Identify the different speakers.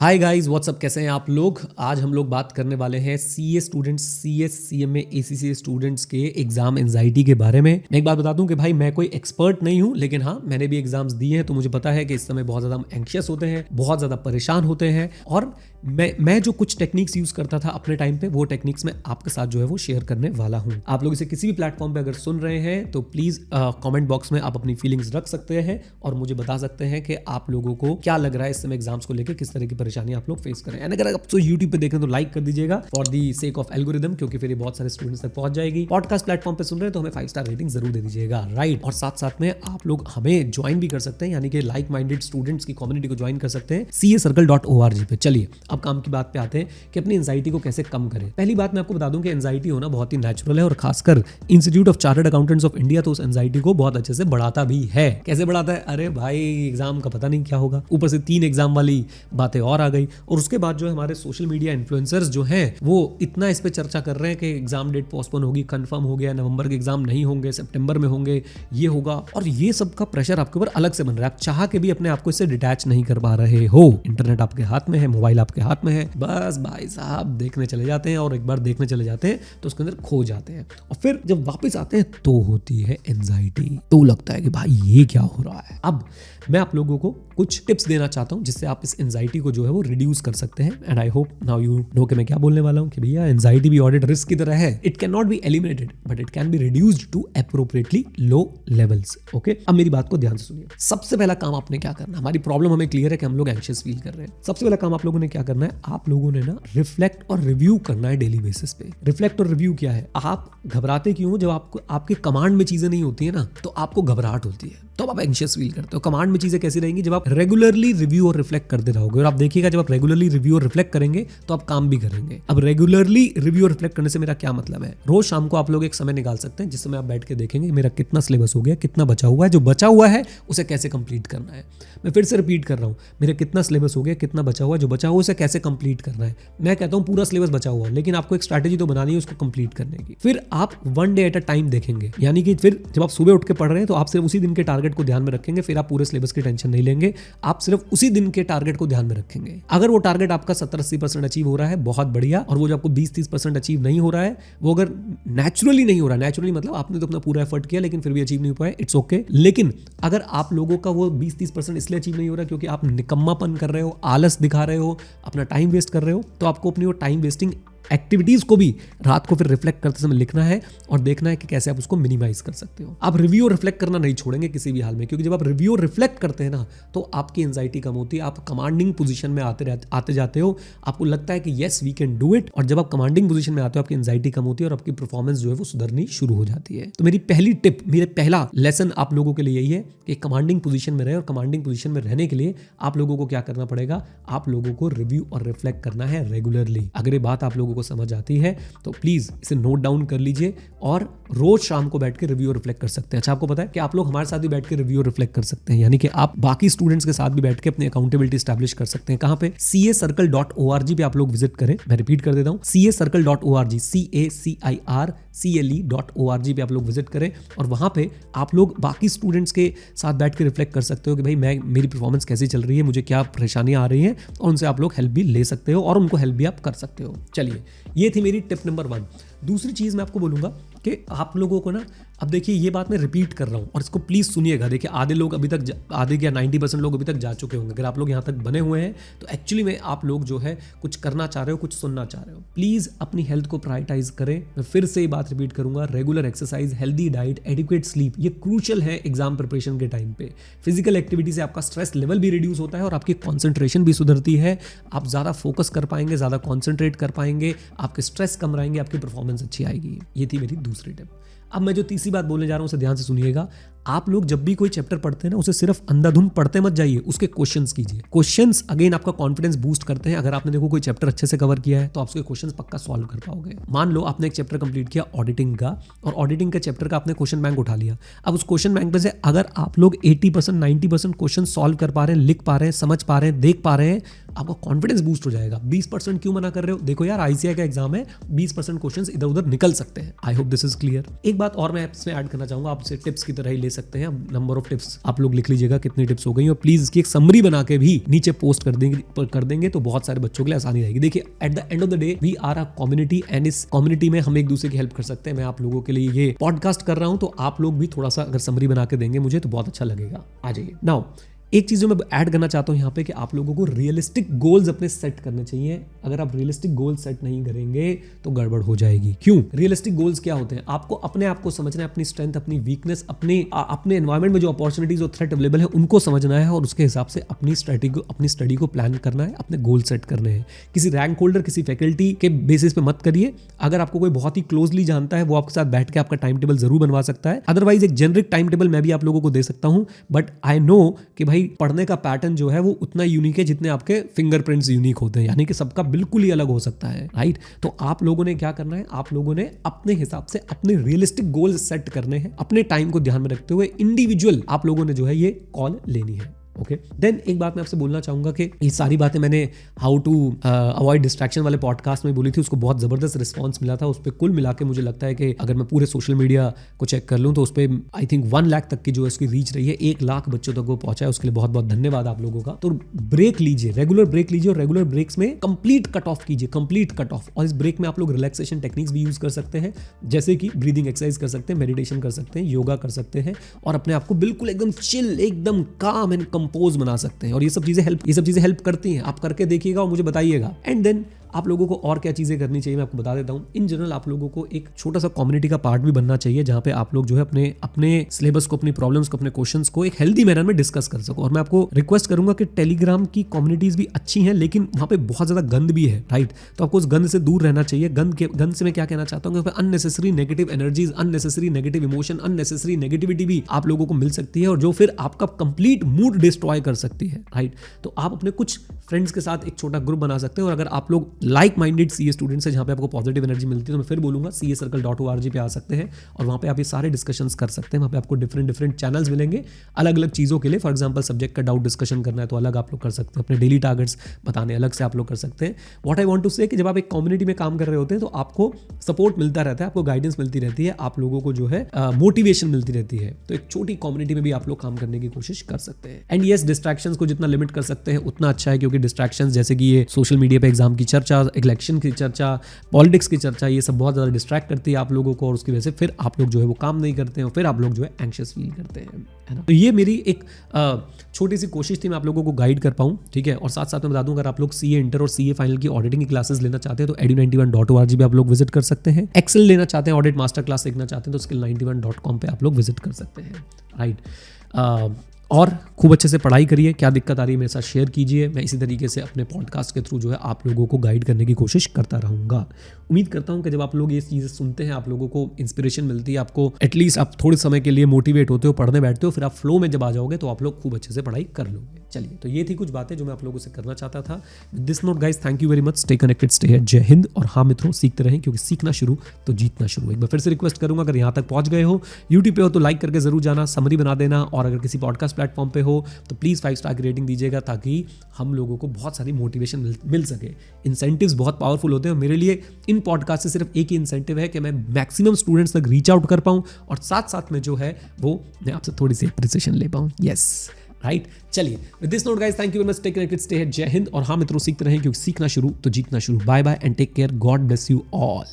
Speaker 1: Hi guys what's up, कैसे हैं आप लोग। आज हम लोग बात करने वाले हैं CA students, CS CMA ACCA students के एग्जाम एंजाइटी के बारे में। मैं एक बात बता दूं कि भाई मैं कोई एक्सपर्ट नहीं हूं, लेकिन हाँ मैंने भी एग्जाम्स दिए हैं तो मुझे पता है कि इस समय बहुत ज़्यादा एंक्शियस होते हैं, बहुत ज़्यादा परेशान होते हैं। और मैं जो कुछ टेक्निक्स यूज़ करता था अपने टाइम पे, वो टेक्निक्स मैं आपके साथ जो है वो शेयर करने वाला हूँ। आप लोग इसे किसी भी प्लेटफॉर्म पे अगर सुन रहे हैं तो प्लीज़ कमेंट बॉक्स में आप अपनी फीलिंग्स रख सकते हैं और मुझे बता सकते हैं कि आप लोगों को क्या लग रहा है इस समय एग्जाम्स को लेकर, किस तरह की परेशानी आप लोग फेस करें। एंड अगर आप तो यूट्यूब पे देखें तो लाइक कर दीजिएगा for the sake of algorithm, क्योंकि फिर ये बहुत सारे स्टूडेंट्स तक पहुंच जाएगी। पॉडकास्ट प्लेटफॉर्म पे सुन रहे हैं तो हमें 5 स्टार रेटिंग जरूर दे दीजिएगा, राइट। और साथ साथ में आप लोग हमें ज्वाइन भी कर सकते हैं, यानी कि लाइक माइंडेड स्टूडेंट्स की कम्युनिटी को ज्वाइन कर सकते हैं CACircle.org पे। चलिए अब काम की बात पे आते हैं कि अपनी एंजाइटी को कैसे कम करें। पहली बात मैं आपको बता दूं कि एंजाइटी होना बहुत ही नेचुरल है, और खासकर institute of chartered accountants of India तो उस एंजाइटी को बहुत अच्छे से बढ़ाता भी है। कैसे बढ़ाता है? अरे भाई एग्जाम का पता नहीं क्या होगा, ऊपर से 3 एग्जाम वाली बातें और आ गई। और उसके बाद जो है हमारे सोशल मीडिया इन्फ्लुएंसर्स जो हैं वो इतना इस पे चर्चा कर रहे हैं कि एग्जाम डेट पोस्टपोन होगी, कंफर्म हो गया, नवंबर के एग्जाम नहीं होंगे, सितंबर में होंगे, ये होगा। और ये सब का प्रेशर आपके ऊपर अलग से बन रहा है। आप चाह के भी अपने आप को इससे डिटैच नहीं कर पा रहे हो। इंटरनेट आपके हाथ में है, मोबाइल आपके हाथ में है, बस भाई साहब देखने चले जाते हैं, और एक बार देखने चले जाते हैं तो उसके अंदर खो जाते हैं। और फिर जब वापस आते हैं तो होती है एंजाइटी, तो लगता है कि भाई ये क्या हो रहा है। अब मैं आप लोगों को कुछ टिप्स देना चाहता हूं जिससे आप इस एंजाइटी को जो है वो रिड्यूस कर सकते हैं। And I hope now you know कि मैं क्या बोलने वाला हूं कि भैया एंजाइटी भी ऑडिट रिस्क की तरह है। It can not be eliminated but it can be reduced to appropriately low levels. Okay, अब मेरी बात को ध्यान से सुनिए। सबसे पहला काम आपने क्या करना, हमारी प्रॉब्लम हमें क्लियर है कि हम लोग एंशियस फील कर रहे हैं। सबसे पहला काम आप लोगों ने क्या करना है, आप लोगों ने ना रिफ्लेक्ट और रिव्यू करना है डेली बेसिस पे। रिफ्लेक्ट और रिव्यू क्या है? आप घबराते क्यों हो? जब आपको आपके कमांड में चीजें नहीं होती है ना, तो आपको घबराहट होती है, तो आप एंशियस फील करते हो। कमांड में चीजें कैसी रहेंगी? जब आप रेगुलरली रिव्यू और रिफ्लेक्ट करते रहोगे। और आप देखिएगा जब आप रेगुलरली रिव्यू और रिफ्लेक्ट करेंगे तो आप काम भी करेंगे। अब रेगुलरली रिव्यू और रिफ्लेक्ट करने से मेरा क्या मतलब है? रोज शाम को आप लोग एक समय निकाल सकते हैं जिस समय आप बैठ के देखेंगे मेरा कितना सिलेबस हो गया, कितना बचा हुआ है, जो बचा हुआ है उसे कैसे कंप्लीट करना है। मैं फिर से रिपीट कर रहा हूं, मेरा कितना सिलेबस हो गया, कितना बचा हुआ है, जो बचा हुआ उसे कैसे कंप्लीट करना है। मैं कहता हूं पूरा सिलेबस बचा हुआ है, लेकिन आपको एक स्ट्रैटेजी तो बनानी है उसको कंप्लीट करने की। फिर आप 1 डे एट अ टाइम देखेंगे, यानी कि फिर जब आप सुबह उठ के पढ़ रहे हैं तो आप सिर्फ उसी दिन के टारगेट को ध्यान में रखेंगे। फिर आप पूरे सिलेबस की टेंशन नहीं लेंगे, आप सिर्फ उसी दिन के टारगेट को ध्यान में रखेंगे। अगर वो टारगेट आपका 70-80% अचीव हो रहा है, बहुत बढ़िया। और वो जो आपको 20-30% अचीव नहीं हो रहा है, वो अगर नेचुरली नहीं हो रहा है, नेचुरली मतलब आपने तो अपना पूरा एफर्ट किया लेकिन फिर भी अचीव नहीं हो पाया, इट्स ओके। लेकिन अगर आप लोगों का वो 20-30% इसलिए अचीव नहीं हो रहा है क्योंकि आप निकम्मापन कर रहे हो, आलस दिखा रहे हो, अपना टाइम वेस्ट कर रहे हो, तो आपको अपनी वो टाइम वेस्टिंग एक्टिविटीज को भी रात को फिर रिफ्लेक्ट करते समय लिखना है और देखना है कि कैसे आप उसको मिनिमाइज कर सकते हो। आप रिव्यू और रिफ्लेक्ट करना नहीं छोड़ेंगे किसी भी हाल में, क्योंकि जब आप रिव्यू और रिफ्लेक्ट करते हैं ना तो आपकी एंजाइटी कम होती है, आप कमांडिंग पोजीशन में आते जाते हो, आपको लगता है कि yes we can do it. और जब आप कमांडिंग पोजीशन में आते हो आपकी एंजाइटी कम होती है और आपकी परफॉर्मेंस जो है वो सुधरनी शुरू हो जाती है। तो मेरी पहली टिप, मेरा पहला लेसन आप लोगों के लिए यही है कि कमांडिंग पोजीशन में रहे, और कमांडिंग पोजीशन में रहने के लिए आप लोगों को क्या करना पड़ेगा, आप लोगों को रिव्यू और रिफ्लेक्ट करना है रेगुलरली। अगर ये बात आप लोगों को समझ आती है तो प्लीज इसे नोट डाउन कर लीजिए और रोज शाम को बैठ के रिव्यू और रिफ्लेक्ट कर सकते हैं। अच्छा, आपको पता है कि आप लोग हमारे साथ भी बैठ के रिव्यू और रिफ्लेक्ट कर सकते हैं, यानी कि आप बाकी स्टूडेंट्स के साथ भी बैठ के अपनी अकाउंटेबिलिटी स्टैब्लिश कर सकते हैं। कहां पे? CACircle.org पे आप लोग विजिट करें। मैं रिपीट कर देता हूं, CACircle.org, CACIRCLE.org पे आप लोग विजिट करें, और वहां पे आप लोग बाकी स्टूडेंट्स के साथ बैठ के रिफ्लेक्ट कर सकते हो कि भाई मेरी परफॉर्मेंस कैसी चल रही है, मुझे क्या परेशानियां आ रही हैं, और उनसे आप लोग हेल्प भी ले सकते हो और उनको हेल्प भी आप कर सकते हो। चलिए, ये थी मेरी टिप नंबर 1। दूसरी चीज मैं आपको बोलूंगा कि आप लोगों को ना, अब देखिए ये बात मैं रिपीट कर रहा हूं और इसको प्लीज सुनिएगा। देखिए आधे लोग अभी तक, आधे क्या 90% लोग अभी तक जा चुके होंगे। अगर आप लोग यहां तक बने हुए हैं तो एक्चुअली में आप लोग जो है कुछ करना चाह रहे हो, कुछ सुनना चाह रहे हो। प्लीज अपनी हेल्थ को प्रायोरिटाइज करें। मैं फिर से ये बात रिपीट करूंगा, regular exercise, healthy diet, adequate sleep, ये क्रूशियल है एग्जाम प्रिपरेशन के टाइम पे। फिजिकल एक्टिविटी से आपका स्ट्रेस लेवल भी रिड्यूस होता है और आपकी कॉन्सेंट्रेशन भी सुधरती है। आप ज्यादा फोकस कर पाएंगे, ज्यादा कॉन्सेंट्रेट कर पाएंगे, आपके स्ट्रेस कम रहेंगे, आपकी परफॉर्मेंस अच्छी आएगी। ये थी मेरी दूसरी टिप। अब मैं जो तीसरी बात बोलने जा रहा हूं उसे ध्यान से सुनिएगा। आप लोग जब भी कोई चैप्टर पढ़ते हैं ना, उसे सिर्फ अंधाधुंध पढ़ते मत जाइए, उसके क्वेश्चंस कीजिए। क्वेश्चंस अगेन आपका कॉन्फिडेंस बूस्ट करते हैं। अगर आपने देखो कोई चैप्टर अच्छे से कवर किया है तो आप उसके क्वेश्चंस पक्का सॉल्व कर पाओगे। मान लो आपने एक चैप्टर कंप्लीट किया ऑडिटिंग का, और ऑडिटिंग के चैप्टर का आपने क्वेश्चन बैंक उठा लिया। अब उस क्वेश्चन बैंक में से अगर आप लोग 80% 90% क्वेश्चन सॉल्व कर पा रहे हैं, लिख पा रहे हैं, समझ पा रहे हैं, देख पा रहे हैं, आपका कॉन्फिडेंस बूस्ट हो जाएगा। 20% क्यों मना कर रहे हो? देखो यार, ICAI का एग्जाम है, 20% क्वेश्चंस इधर उधर निकल सकते हैं। I hope this is clear. एक बात और मैं इसमें ऐड करना चाहूंगा, आपसे टिप्स की तरह ही ले सकते हैं। नंबर ऑफ टिप्स आप लोग लिख लीजिएगा कितनी टिप्स हो गई, और प्लीज इसकी एक समरी बना के भी नीचे पोस्ट कर देंगे तो बहुत सारे बच्चों के लिए आसानी रहेगी। देखिए at the end of the day we are a community, and इस कम्युनिटी में हम एक दूसरे की हेल्प कर सकते हैं। मैं आप लोगों के लिए ये पॉडकास्ट कर रहा हूं, तो आप लोग भी थोड़ा सा अगर समरी बना के देंगे मुझे तो बहुत अच्छा लगेगा। आ जाइए नाउ, एक चीज जो मैं ऐड करना चाहता हूं यहाँ पे कि आप लोगों को रियलिस्टिक गोल्स अपने सेट करने चाहिए। अगर आप रियलिस्टिक गोल सेट नहीं करेंगे तो गड़बड़ हो जाएगी। क्यों? रियलिस्टिक गोल्स क्या होते हैं? आपको अपने आप को समझना है, अपनी स्ट्रेंथ, अपनी वीकनेस, अपने एनवायरमेंट में जो अपॉर्चुनिटीज और थ्रेट अवेलेबल है उनको समझना है, और उसके हिसाब से अपनी स्टडी को प्लान करना है, अपने गोल सेट करने हैं। किसी रैंक होल्डर, किसी फैकल्टी के बेसिस पे मत करिए। अगर आपको कोई बहुत ही क्लोजली जानता है वो आपके साथ बैठ के आपका टाइम टेबल जरूर बनवा सकता है। अदरवाइज एक जेनरिक टाइम टेबल मैं भी आप लोगों को दे सकता हूं, बट आई नो कि भाई पढ़ने का पैटर्न जो है वो उतना यूनिक है जितने आपके फिंगरप्रिंट्स यूनिक होते हैं, यानी कि सबका बिल्कुल ही अलग हो सकता है, राइट? तो आप लोगों ने क्या करना है, आप लोगों ने अपने हिसाब से अपने रियलिस्टिक गोल्स सेट करने हैं, अपने टाइम को ध्यान में रखते हुए इंडिविजुअल आप लोगों ने जो है ये कॉल लेनी है। ओके, देन एक बात मैं आपसे बोलना चाहूंगा कि ये सारी बातें मैंने हाउ टू अवॉइड डिस्ट्रैक्शन वाले पॉडकास्ट में बोली थी, उसको बहुत जबरदस्त रिस्पांस मिला था। उस पर कुल मिला के मुझे लगता है कि अगर मैं पूरे सोशल मीडिया को चेक कर लूँ तो उस पर आई थिंक 1 लाख तक की जो इसकी रीच रही है, 1 लाख बच्चों तक वो पहुंचा है। उसके लिए बहुत बहुत धन्यवाद आप लोगों का। तो ब्रेक लीजिए, रेगुलर ब्रेक लीजिए, और रेगुलर ब्रेक्स में कंप्लीट कट ऑफ कीजिए, कंप्लीट कट ऑफ। और इस ब्रेक में आप लोग रिलैक्सेशन टेक्निक्स भी यूज कर सकते हैं, जैसे कि ब्रीदिंग एक्सरसाइज कर सकते हैं, मेडिटेशन कर सकते हैं, योगा कर सकते हैं, और अपने आप को बिल्कुल एकदम चिल, एकदम काम एंड कंपोज बना सकते हैं। और ये सब चीजें हेल्प करती हैं। आप करके देखिएगा और मुझे बताइएगा। एंड देन आप लोगों को और क्या चीजें करनी चाहिए मैं आपको बता देता हूं। इन जनरल आप लोगों को एक छोटा सा कम्युनिटी का पार्ट भी बनना चाहिए, जहां पे आप लोग जो है अपने सिलेबस को, अपनी प्रॉब्लम्स को, अपने क्वेश्चंस को एक हेल्दी मैनर में डिस्कस कर सको। और मैं आपको रिक्वेस्ट करूंगा कि टेलीग्राम की कम्युनिटीज भी अच्छी हैं, लेकिन वहां पे बहुत ज्यादा गंद भी है, राइट? तो आपको उस गंद से दूर रहना चाहिए। गंद से मैं क्या कहना चाहता हूँ कि unnecessary negative energies, unnecessary negative emotion, unnecessary negativity भी आप लोगों को मिल सकती है, और जो फिर आपका कंप्लीट मूड डिस्ट्रॉय कर सकती है, राइट? तो आप अपने कुछ फ्रेंड्स के साथ एक छोटा ग्रुप बना सकते हैं। और अगर आप लोग लाइक माइंडेड सीए स्टूडेंट्स है जहां पे आपको पॉजिटिव एनर्जी मिलती है, तो मैं फिर बोलूंगा CACircle.org पे आ सकते हैं, और वहां पे आप ये सारे डिस्कशंस कर सकते हैं। वहां पे आपको डिफरेंट चैनल्स मिलेंगे अलग अलग चीज़ों के लिए। फॉर एग्जांपल सब्जेक्ट का डाउट डिस्कशन करना है तो अलग आप लोग कर सकते हैं, अपने डेली टारगेट्स बताने अलग से आप लोग कर सकते हैं। व्हाट आई वांट टू से कि जब आप एक कम्युनिटी में काम कर रहे होते हैं तो आपको सपोर्ट मिलता रहता है, आपको गाइडेंस मिलती रहती है, आप लोगों को जो है मोटिवेशन मिलती रहती है। तो एक छोटी कम्युनिटी में भी आप लोग काम करने की कोशिश कर सकते हैं। एंड येस, डिस्ट्रैक्शंस को जितना लिमिट कर सकते हैं उतना अच्छा है, क्योंकि डिस्ट्रैक्शंस जैसे कि ये सोशल मीडिया पे एग्जाम की चर्चा, इलेक्शन की चर्चा, पॉलिटिक्स की चर्चा, ये सब बहुत ज़्यादा डिस्ट्रैक्ट करती है आप लोगों को, और उसकी वजह से फिर आप लोग जो है वो काम नहीं करते हैं, और फिर आप लोग जो है एंग्शियस फील करते हैं, है ना? तो ये मेरी एक छोटी सी कोशिश थी मैं आप लोगों को गाइड कर पाऊँ, ठीक है? और साथ साथ में बता दूं, अगर आप लोग CA इंटर और CA फाइनल की ऑडिटिंग की क्लासेस लेना चाहते हैं तो edu91.org पे आप लोग विजिट कर सकते हैं। एक्सेल लेना चाहते हैं, ऑडिट मास्टर क्लास सीखना चाहते हैं तो skill91.com पे आप लोग विजिट कर सकते हैं, राइट? और खूब अच्छे से पढ़ाई करिए। क्या दिक्कत आ रही है मेरे साथ शेयर कीजिए। मैं इसी तरीके से अपने पॉडकास्ट के थ्रू जो है आप लोगों को गाइड करने की कोशिश करता रहूँगा। उम्मीद करता हूँ कि जब आप लोग ये चीज़ें सुनते हैं आप लोगों को इंस्पिरेशन मिलती है, आपको एटलीस्ट आप थोड़े समय के लिए मोटिवेट होते हो, पढ़ने बैठते हो, फिर आप फ्लो में जब आ जाओगे तो आप लोग खूब अच्छे से पढ़ाई कर लोगे। चलिए, तो ये थी कुछ बातें जो मैं आप लोगों से करना चाहता था। This note guys, thank you very much, stay connected, stay here, जय हिंद। और हाँ मित्रों, सीखते रहें, क्योंकि सीखना शुरू तो जीतना शुरू। एक बार फिर से रिक्वेस्ट करूंगा, अगर यहाँ तक पहुंच गए हो, यूट्यूब पे हो तो लाइक करके जरूर जाना, समरी बना देना, और अगर किसी पॉडकास्ट प्लेटफॉर्म पे हो तो प्लीज़ 5 स्टार की रेटिंग दीजिएगा, ताकि हम लोगों को बहुत सारी मोटिवेशन मिल सके। इंसेंटिव्स बहुत पावरफुल होते हैं, और मेरे लिए इन पॉडकास्ट से सिर्फ एक ही इंसेंटिव है कि मैं मैक्सिमम स्टूडेंट्स तक रीच आउट कर पाऊँ, और साथ साथ में जो है वो मैं आपसे थोड़ी सी अप्रिसिएशन ले पाऊँ। Yes, right? चलिए, with this note guys, thank you very much, stay connected, stay here, जय हिंद। और हाँ मित्रों, सीखते रहें, क्योंकि सीखना शुरू तो जीतना शुरू। Bye bye and take care, God bless you all.